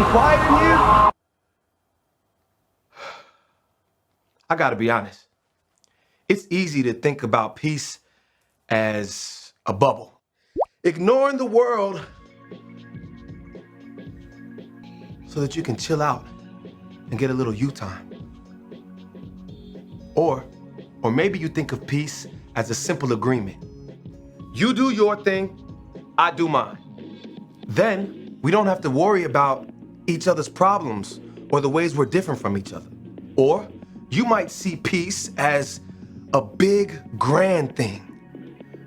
and quiet in here? I gotta be honest. It's easy to think about peace as a bubble. Ignoring the world so that you can chill out and get a little you time. Or maybe you think of peace as a simple agreement. You do your thing, I do mine. Then we don't have to worry about each other's problems or the ways we're different from each other. Or you might see peace as a big, grand thing.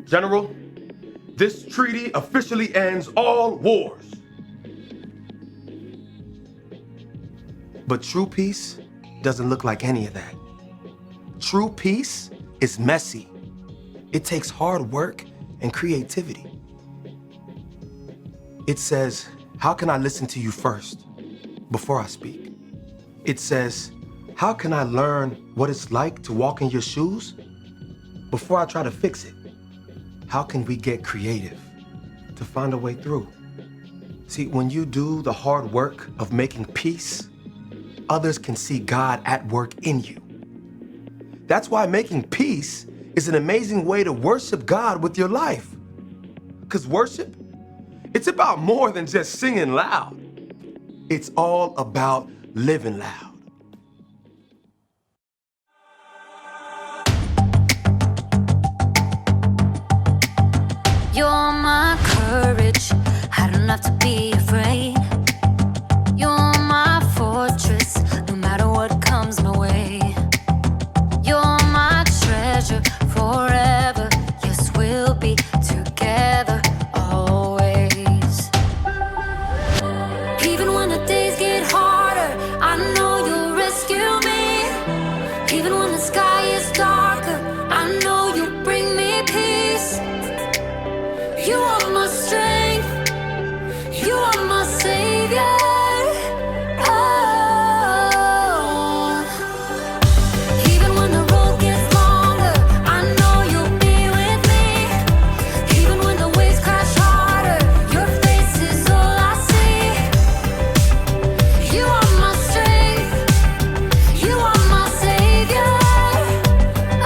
General, this treaty officially ends all wars. But true peace doesn't look like any of that. True peace is messy. It takes hard work and creativity. It says, how can I listen to you first before I speak? It says, how can I learn what it's like to walk in your shoes before I try to fix it? How can we get creative to find a way through? See, when you do the hard work of making peace, others can see God at work in you. That's why making peace is an amazing way to worship God with your life. Because worship, it's about more than just singing loud. It's all about living loud. You're my courage, I don't have to be afraid. You're my fortress, no matter what comes my way. You're my treasure forever, yes, we'll be together always. Even when the days get harder, I know you'll rescue me. Even when the sky is darker, I know you'll bring me peace. You are my strength, you are my savior. Oh. Even when the road gets longer, I know you'll be with me. Even when the waves crash harder, your face is all I see. You are my strength, you are my savior.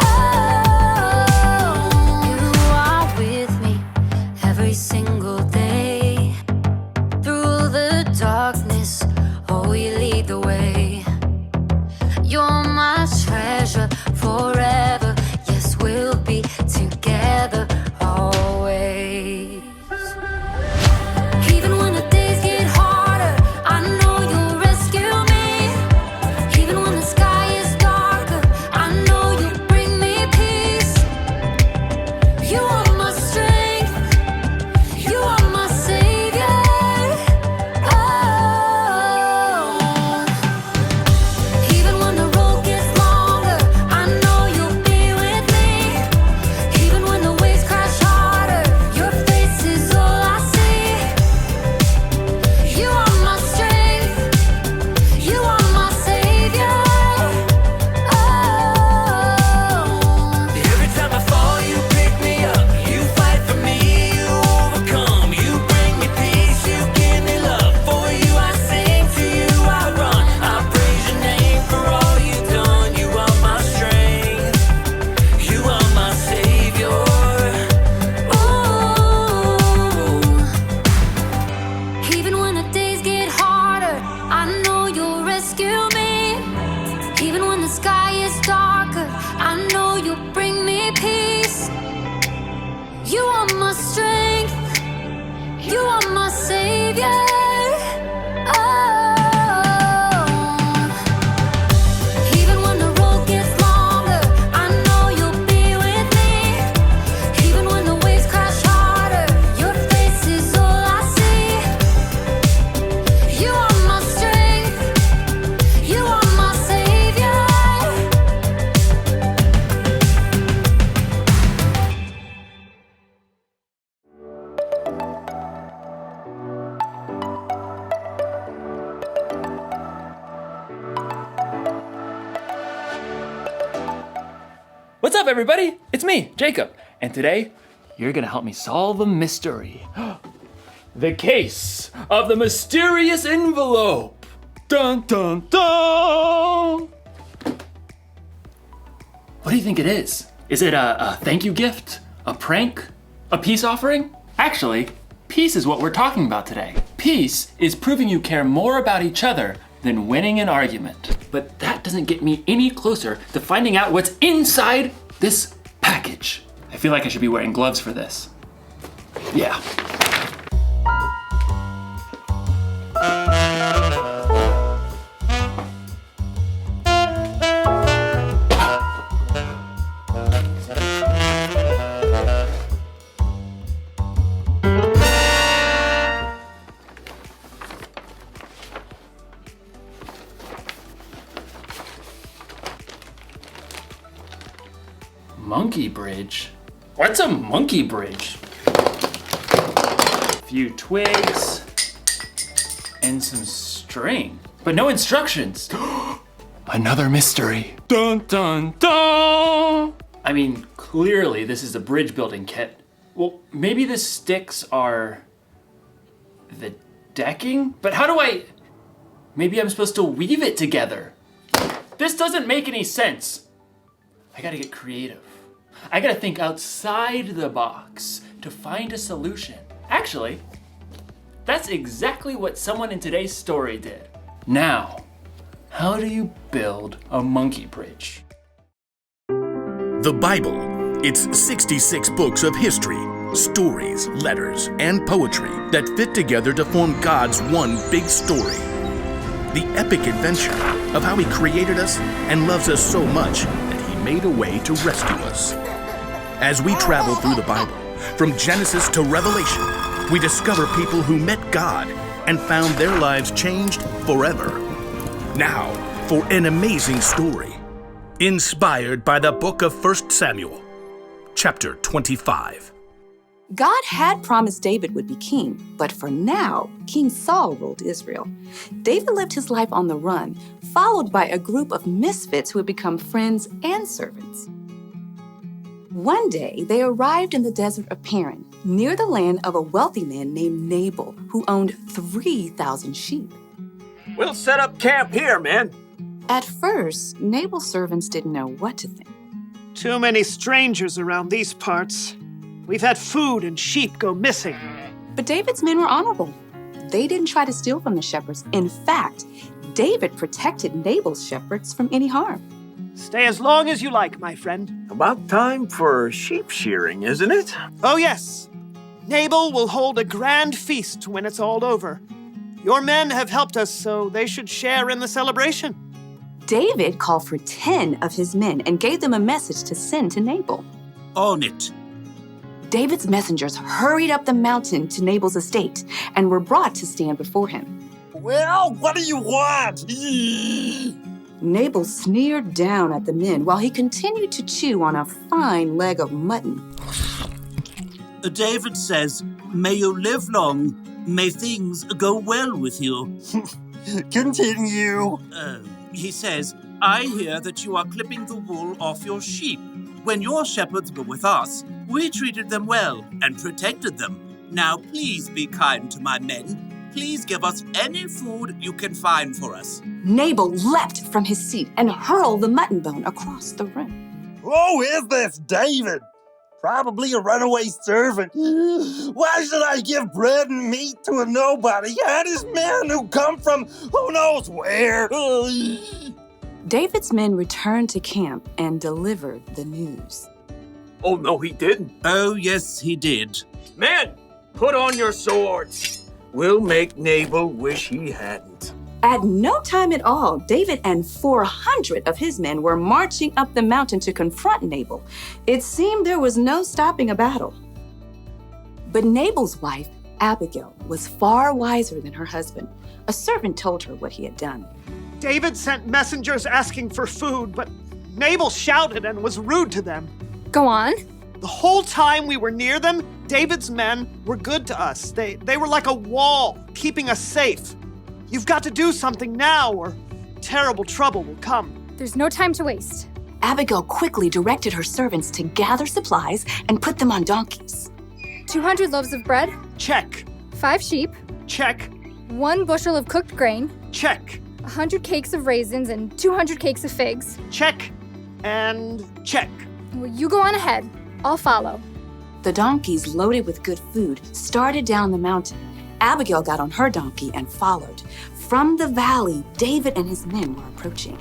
Oh. You are with me every single day. Through the darkness, oh, you lead the way. You're my treasure forever, yes, we'll be together always. Even when the days get harder, I know you'll rescue me. Even when the sky is darker, I know you'll bring me peace. You are my strength, you are my savior. Oh. Even when the road gets longer, I know you'll be with me. Even when the waves crash harder, your face is all I see. You are my strength, you are my savior. Oh. Every time I fall, you pick me up. You fight for me, you overcome. You bring me peace, you give me love. For you I sing, to you I run. I praise your name for all you've done. You are my strength, you are my savior. Ooh. Even when the days get harder, I know you'll rescue me. Even when the sky is darker, I know you'll bring me peace. You are my strength, you are my savior. Oh. Even when the road gets longer, I know you'll be with me. Even when the waves crash harder, your face is all I see. You are my strength, you are my savior. What's up, everybody? It's me, Jacob, and today you're gonna help me solve a mystery. The case of the mysterious envelope. Dun dun dun! What do you think it is? Is it a thank you gift? A prank? A peace offering? Actually, peace is what we're talking about today. Peace is proving you care more about each other than winning an argument. But that doesn't get me any closer to finding out what's inside this package. I feel like I should be wearing gloves for this. Yeah. Monkey bridge? What's a monkey bridge? A few twigs and some string, but no instructions. Another mystery. Dun dun dun! I mean, clearly this is a bridge building kit. Well, maybe the sticks are the decking? But how do maybe I'm supposed to weave it together. This doesn't make any sense. I gotta get creative. I gotta think outside the box to find a solution. Actually, that's exactly what someone in today's story did. Now, how do you build a monkey bridge? The Bible. It's 66 books of history, stories, letters, and poetry that fit together to form God's one big story. The epic adventure of how He created us and loves us so much that He made a way to rescue us. As we travel through the Bible, from Genesis to Revelation, we discover people who met God and found their lives changed forever. Now, for an amazing story, inspired by the book of 1 Samuel, chapter 25. God had promised David would be king, but for now, King Saul ruled Israel. David lived his life on the run, followed by a group of misfits who had become friends and servants. One day, they arrived in the desert of Paran, near the land of a wealthy man named Nabal, who owned 3,000 sheep. We'll set up camp here, man. At first, Nabal's servants didn't know what to think. Too many strangers around these parts. We've had food and sheep go missing. But David's men were honorable. They didn't try to steal from the shepherds. In fact, David protected Nabal's shepherds from any harm. Stay as long as you like, my friend. About time for sheep shearing, isn't it? Oh, yes. Nabal will hold a grand feast when it's all over. Your men have helped us, so they should share in the celebration. David called for 10 of his men and gave them a message to send to Nabal. On it. David's messengers hurried up the mountain to Nabal's estate and were brought to stand before him. Well, what do you want? Nabal sneered down at the men while he continued to chew on a fine leg of mutton. David says, may you live long, may things go well with you. Continue. He says, I hear that you are clipping the wool off your sheep. When your shepherds were with us, we treated them well and protected them. Now please be kind to my men. Please give us any food you can find for us. Nabal leapt from his seat and hurled the mutton bone across the room. Who is this David? Probably a runaway servant. Why should I give bread and meat to a nobody and his men who come from who knows where? David's men returned to camp and delivered the news. Oh, no, he didn't. Oh, yes, he did. Men, put on your swords. We'll make Nabal wish he hadn't. At no time at all, David and 400 of his men were marching up the mountain to confront Nabal. It seemed there was no stopping a battle. But Nabal's wife, Abigail, was far wiser than her husband. A servant told her what he had done. David sent messengers asking for food, but Nabal shouted and was rude to them. Go on. The whole time we were near them, David's men were good to us. They were like a wall, keeping us safe. You've got to do something now, or terrible trouble will come. There's no time to waste. Abigail quickly directed her servants to gather supplies and put them on donkeys. 200 loaves of bread? Check. 5 sheep, Check. 1 bushel of cooked grain, Check. 100 cakes of raisins, and 200 cakes of figs. Check. And check. Well, you go on ahead. I'll follow. The donkeys, loaded with good food, started down the mountain. Abigail got on her donkey and followed. From the valley, David and his men were approaching.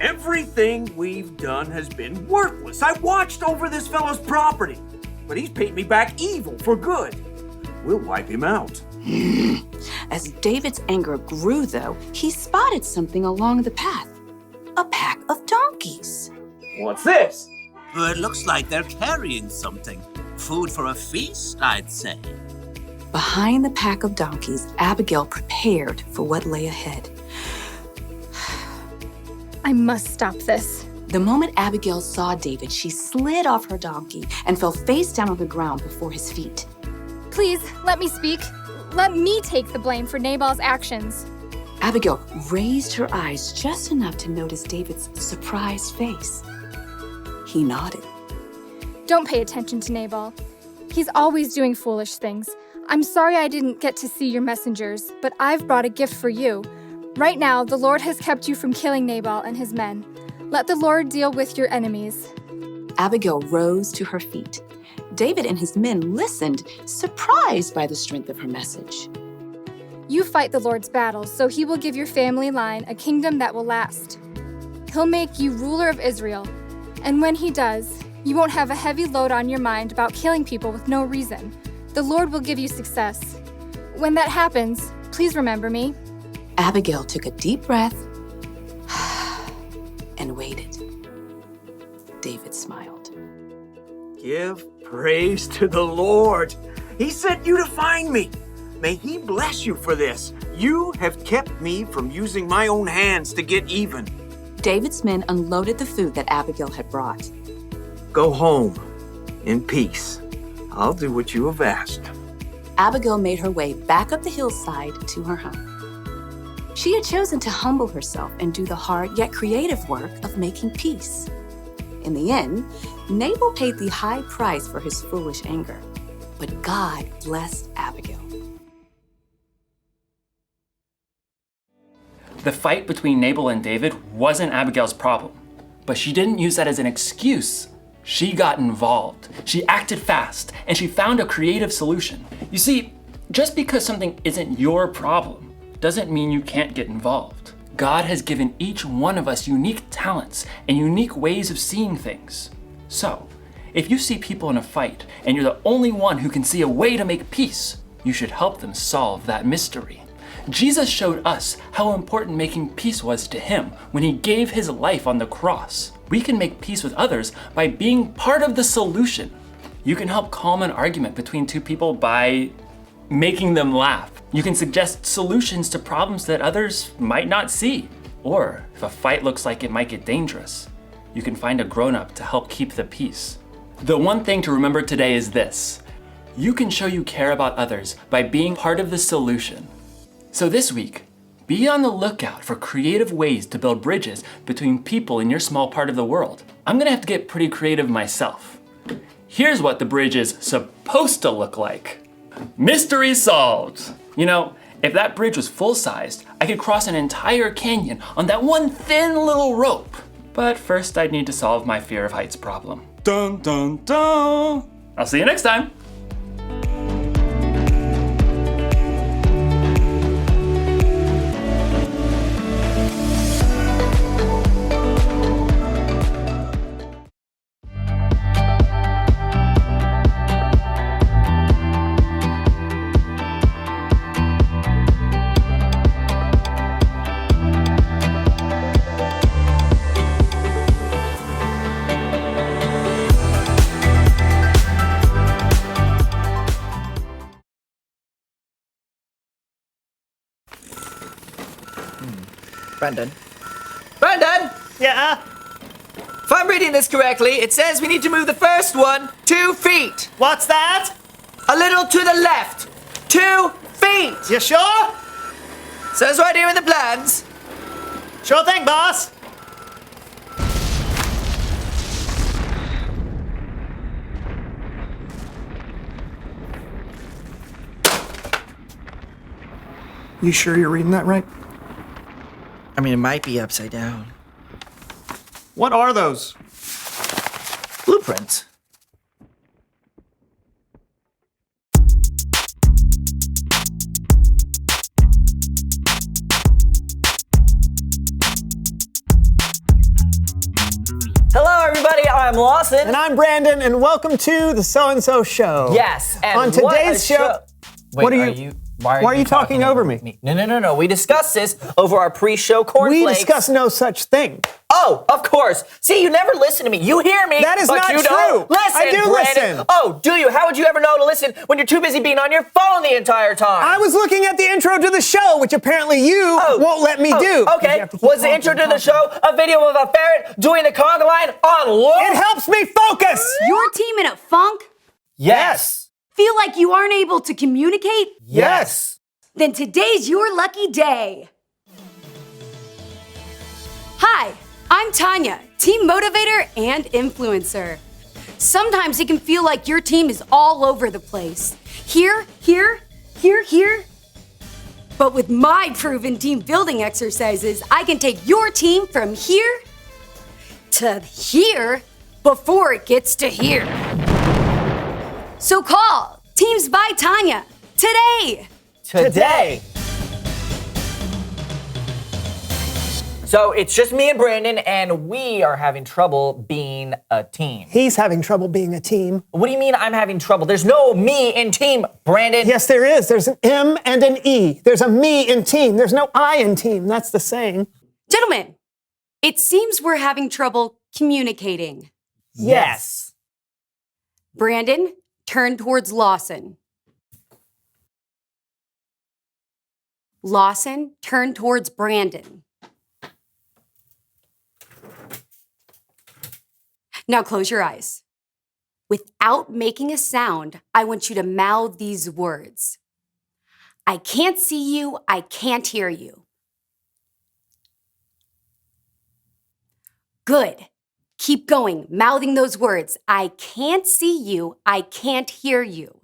Everything we've done has been worthless. I watched over this fellow's property, but he's paid me back evil for good. We'll wipe him out. As David's anger grew, though, he spotted something along the path. A pack of donkeys. What's this? Well, it looks like they're carrying something. Food for a feast, I'd say. Behind the pack of donkeys, Abigail prepared for what lay ahead. I must stop this. The moment Abigail saw David, she slid off her donkey and fell face down on the ground before his feet. Please, let me speak. Let me take the blame for Nabal's actions. Abigail raised her eyes just enough to notice David's surprised face. He nodded. Don't pay attention to Nabal. He's always doing foolish things. I'm sorry I didn't get to see your messengers, but I've brought a gift for you. Right now, the Lord has kept you from killing Nabal and his men. Let the Lord deal with your enemies. Abigail rose to her feet. David and his men listened, surprised by the strength of her message. You fight the Lord's battles, so he will give your family line a kingdom that will last. He'll make you ruler of Israel. And when he does, you won't have a heavy load on your mind about killing people with no reason. The Lord will give you success. When that happens, please remember me. Abigail took a deep breath and waited. David smiled. Give praise to the Lord. He sent you to find me. May he bless you for this. You have kept me from using my own hands to get even. David's men unloaded the food that Abigail had brought. Go home in peace. I'll do what you have asked. Abigail made her way back up the hillside to her home. She had chosen to humble herself and do the hard yet creative work of making peace. In the end, Nabal paid the high price for his foolish anger, but God blessed Abigail. The fight between Nabal and David wasn't Abigail's problem, but she didn't use that as an excuse. She got involved. She acted fast, and she found a creative solution. You see, just because something isn't your problem doesn't mean you can't get involved. God has given each one of us unique talents and unique ways of seeing things. So, if you see people in a fight and you're the only one who can see a way to make peace, you should help them solve that mystery. Jesus showed us how important making peace was to him when he gave his life on the cross. We can make peace with others by being part of the solution. You can help calm an argument between two people by making them laugh. You can suggest solutions to problems that others might not see. Or if a fight looks like it might get dangerous, you can find a grown-up to help keep the peace. The one thing to remember today is this: you can show you care about others by being part of the solution. So this week, be on the lookout for creative ways to build bridges between people in your small part of the world. I'm gonna have to get pretty creative myself. Here's what the bridge is supposed to look like. Mystery solved! You know, if that bridge was full-sized, I could cross an entire canyon on that one thin little rope. But first I'd need to solve my fear of heights problem. Dun dun dun! I'll see you next time! Brendan? Brendan! Yeah? If I'm reading this correctly, it says we need to move the first one 2 feet. What's that? A little to the left. 2 feet. You sure? Says right here in the plans. Sure thing, boss. You sure you're reading that right? I mean, it might be upside down. What are those? Blueprints. Hello, everybody. I'm Lawson. And I'm Brandon, and welcome to the So and So Show. Yes. And on today's show. Wait, what are you? Why are you talking over me? No. We discussed this over our pre-show cornflakes. We discussed no such thing. Oh, of course. See, you never listen to me. You hear me, That is but not you true. don't listen. I do Brandon. listen. Oh, do you? How would you ever know to listen when you're too busy being on your phone the entire time? I was looking at the intro to the show, which apparently you won't let me do. Okay. Was the intro to the show a video of a ferret doing the conga line on loop? It helps me focus. Your team in a funk? Yes. Feel like you aren't able to communicate? Yes. Then today's your lucky day. Hi, I'm Tanya, team motivator and influencer. Sometimes it can feel like your team is all over the place. Here. But with my proven team building exercises, I can take your team from here to here before it gets to here. So call Teams by Tanya today. Today. So it's just me and Brandon, and we are having trouble being a team. He's having trouble being a team. What do you mean I'm having trouble? There's no me in team, Brandon. Yes, there is. There's an M and an E. There's a me in team. There's no I in team. That's the saying. Gentlemen, it seems we're having trouble communicating. Yes. Brandon, turn towards Lawson. Lawson, turn towards Brandon. Now close your eyes. Without making a sound, I want you to mouth these words. I can't see you, I can't hear you. Good. Keep going, mouthing those words. I can't see you, I can't hear you.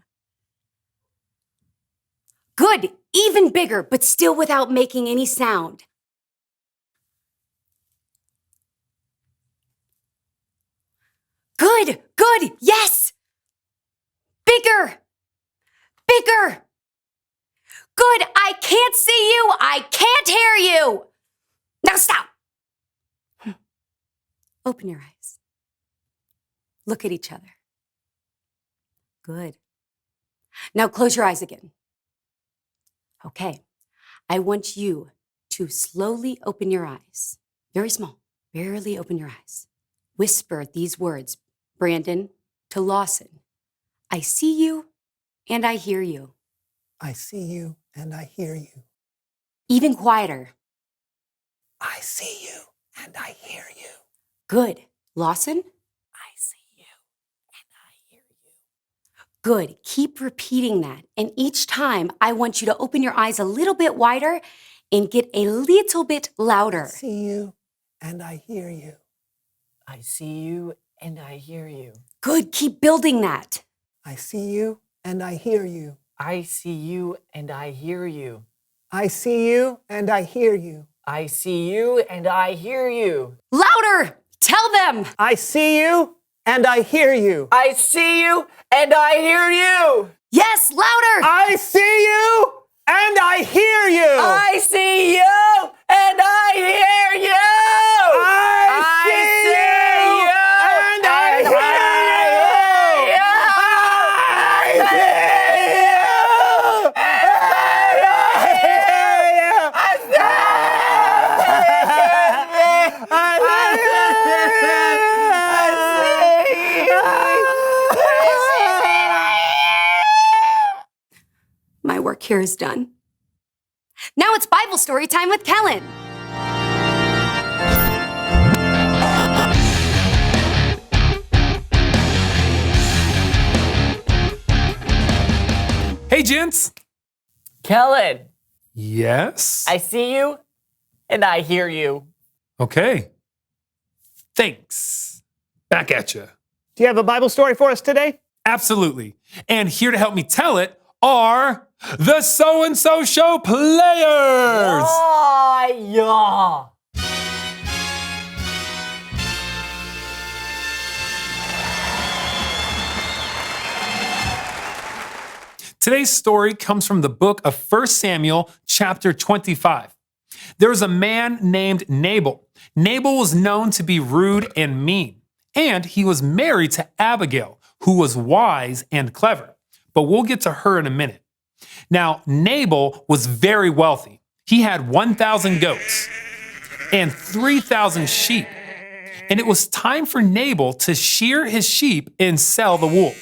Good. Even bigger, but still without making any sound. Good. Yes. Bigger. Good. I can't see you. I can't hear you. Now stop. Open your eyes. Look at each other. Good. Now close your eyes again. Okay, I want you to slowly open your eyes. Very small, barely open your eyes. Whisper these words, Brandon, to Lawson. I see you and I hear you. I see you and I hear you. Even quieter. I see you and I hear you. Good. Lawson? I see you and I hear you. Good. Keep repeating that. And each time, I want you to open your eyes a little bit wider and get a little bit louder. I see you and I hear you. I see you and I hear you. Good. Keep building that. I see you and I hear you. I see you and I hear you. I see you and I hear you. I see you and I hear you. Louder! Tell them! I see you and I hear you. I see you and I hear you. Yes, louder! I see you and I hear you. I see you and I hear you. I see you and I hear you. My work here is done. Now it's Bible story time with Kellen. Hey, gents. Kellen, Yes? I see you and I hear you. Okay. Thanks. Back at you. Do you have a Bible story for us today? Absolutely. And here to help me tell it are the So and So Show players. Oh, yeah. Today's story comes from the book of 1 Samuel, chapter 25. There was a man named Nabal. Nabal was known to be rude and mean, and he was married to Abigail, who was wise and clever. But we'll get to her in a minute. Now, Nabal was very wealthy. He had 1,000 goats and 3,000 sheep. And it was time for Nabal to shear his sheep and sell the wool.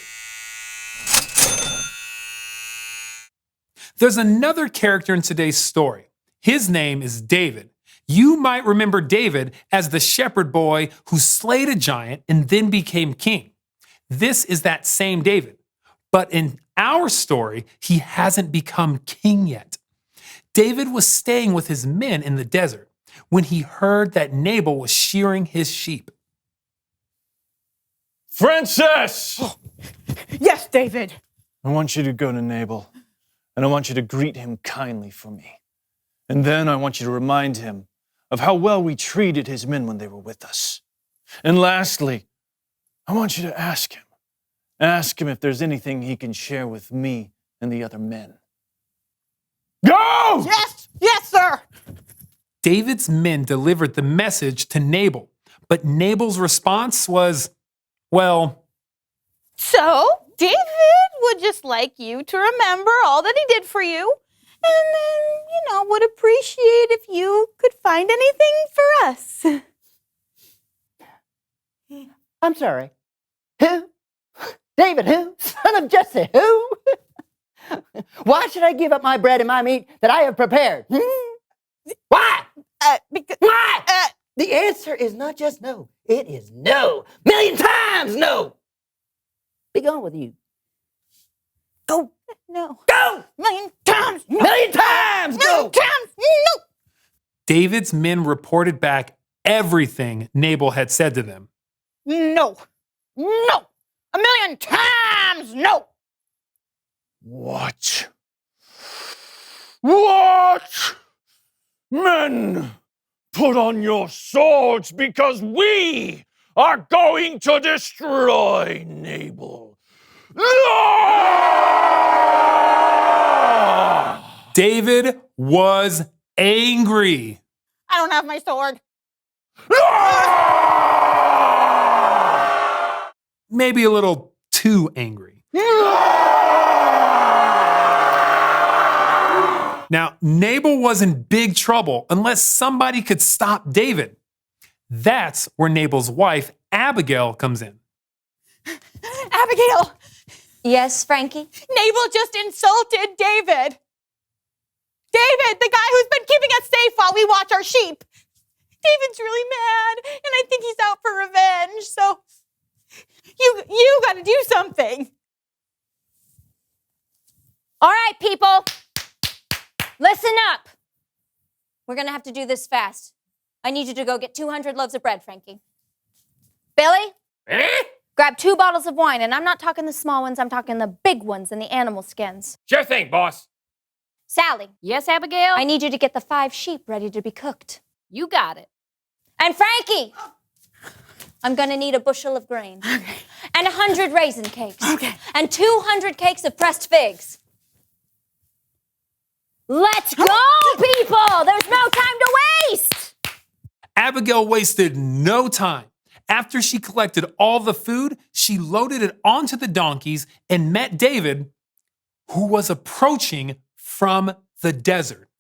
There's another character in today's story. His name is David. You might remember David as the shepherd boy who slayed a giant and then became king. This is that same David. But in our story, he hasn't become king yet. David was staying with his men in the desert when he heard that Nabal was shearing his sheep. Francis! Yes, David. I want you to go to Nabal, and I want you to greet him kindly for me. And then I want you to remind him of how well we treated his men when they were with us. And lastly, I want you to ask him. Ask him if there's anything he can share with me and the other men. Go! Yes, sir. David's men delivered the message to Nabal, but Nabal's response was, well, So, David would just like you to remember all that he did for you, and then, would appreciate if you could find anything for us. I'm sorry. Who? David who? Son of Jesse who? Why should I give up my bread and my meat that I have prepared? Why? Why? The answer is not just no. It is no. Million times no. Be gone with you. Go. No. Go. Million times. No. Million times go. Million times. No. David's men reported back everything Nabal had said to them. No. No. 1,000,000 times no. What? What? Men, put on your swords because we are going to destroy Nabal. David was angry. I don't have my sword. Maybe a little too angry. Now, Nabal was in big trouble unless somebody could stop David. That's where Nabal's wife, Abigail, comes in. Abigail, Yes, Frankie? Nabal just insulted David. David, the guy who's been keeping us safe while we watch our sheep. David's really mad, and I think he's out for revenge, so you gotta do something. All right, people. Listen up. We're going to have to do this fast. I need you to go get 200 loaves of bread, Frankie. Billy? Grab 2 bottles of wine, and I'm not talking the small ones, I'm talking the big ones and the animal skins. Sure thing, boss. Sally? Yes, Abigail? I need you to get the 5 sheep ready to be cooked. You got it. And Frankie! I'm gonna need a bushel of grain. Okay. And 100 raisin cakes. Okay. And 200 cakes of pressed figs. Let's go, people! There's no time to waste! Abigail wasted no time. After she collected all the food, she loaded it onto the donkeys and met David, who was approaching from the desert.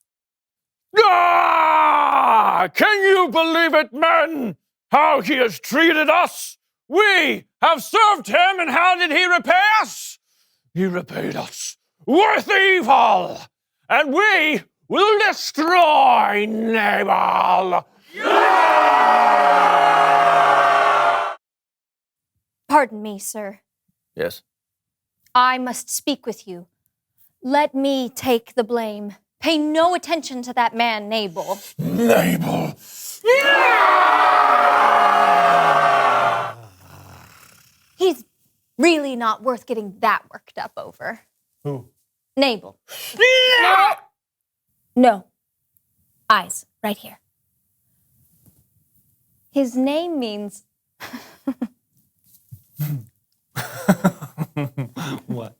Ah! Can you believe it, men? How he has treated us? We have served him, and how did he repay us? He repaid us with evil, and we will destroy Nabal. Pardon me, sir. Yes? I must speak with you. Let me take the blame. Pay no attention to that man, Nabal. Nabal. He's really not worth getting that worked up over. Who? Nabal. No. No. Eyes, right here. His name means. What?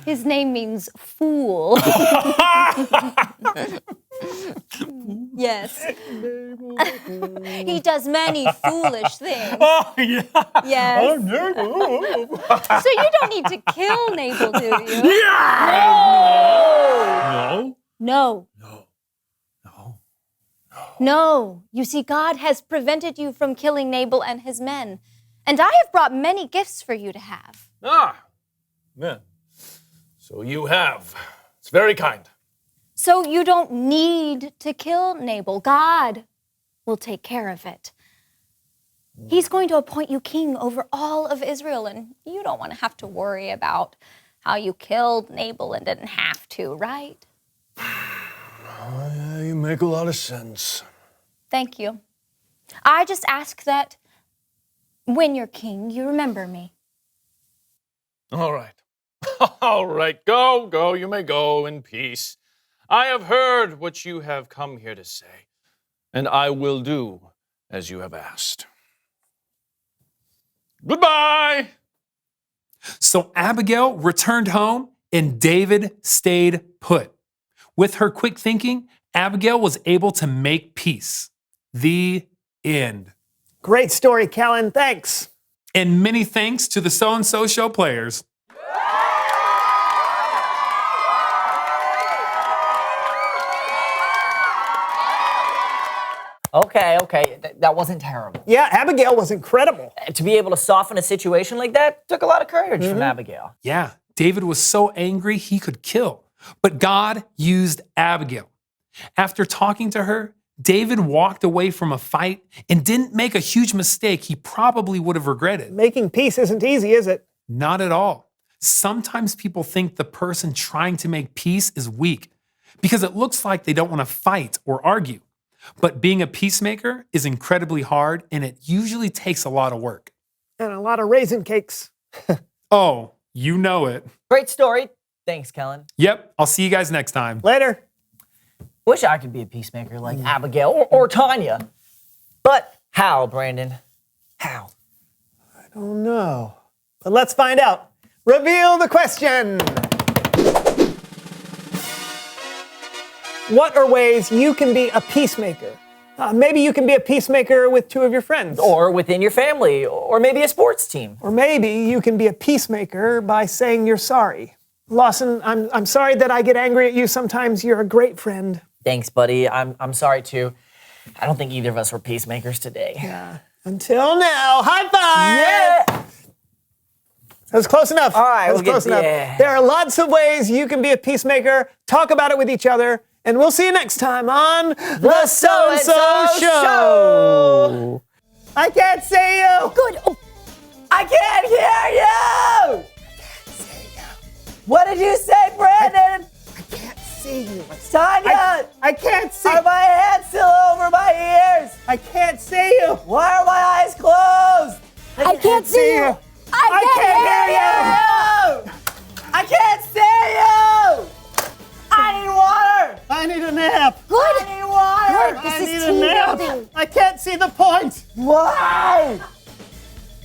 His name means fool. Yes. He does many foolish things. Oh, yeah. Yes. Oh, Nabal. So you don't need to kill Nabal, do you? Yeah! No. No. No. No. You see, God has prevented you from killing Nabal and his men. And I have brought many gifts for you to have. Ah, yeah. So you have. It's very kind. So you don't need to kill Nabal. God will take care of it. He's going to appoint you king over all of Israel, and you don't want to have to worry about how you killed Nabal and didn't have to, right? Oh, yeah, you make a lot of sense. Thank you. I just ask that when you're king, you remember me. All right. All right, go. You may go in peace. I have heard what you have come here to say, and I will do as you have asked. Goodbye. So Abigail returned home and David stayed put. With her quick thinking, Abigail was able to make peace. The end. Great story, Kellen. Thanks. And many thanks to the So and So Show players. Okay. That wasn't terrible. Yeah, Abigail was incredible. To be able to soften a situation like that took a lot of courage from Abigail. Yeah, David was so angry he could kill. But God used Abigail. After talking to her, David walked away from a fight and didn't make a huge mistake he probably would have regretted. Making peace isn't easy, is it? Not at all. Sometimes people think the person trying to make peace is weak because it looks like they don't want to fight or argue. But being a peacemaker is incredibly hard, and it usually takes a lot of work. And a lot of raisin cakes. Oh, you know it. Great story. Thanks, Kellen. Yep, I'll see you guys next time. Later. Wish I could be a peacemaker like Abigail or Tanya. But how, Brandon? How? I don't know. But let's find out. Reveal the question. What are ways you can be a peacemaker? Maybe you can be a peacemaker with two of your friends. Or within your family, or maybe a sports team. Or maybe you can be a peacemaker by saying you're sorry. Lawson, I'm sorry that I get angry at you sometimes. You're a great friend. Thanks, buddy. I'm sorry, too. I don't think either of us were peacemakers today. Yeah. Until now. High five! Yeah! That was close enough. All right, that was close enough. There are lots of ways you can be a peacemaker. Talk about it with each other. And we'll see you next time on The So-and-So Show. I can't see you. Good. Oh, I can't hear you. What did you say, Brandon? I can't see you. Tanya! I can't see. Are my hands still over my ears? I can't see you. Why are my eyes closed? I can't see you. I can't hear you. I can't see you. I need water. I need a nap. Good. I need water. Good. This I is need a team nap. building. I can't see the point. Why?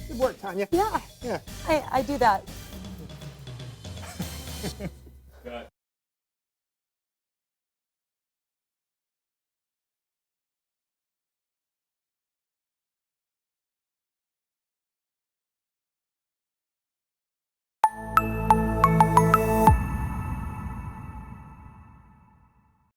Good work, Tanya. Yeah. Yeah. I do that.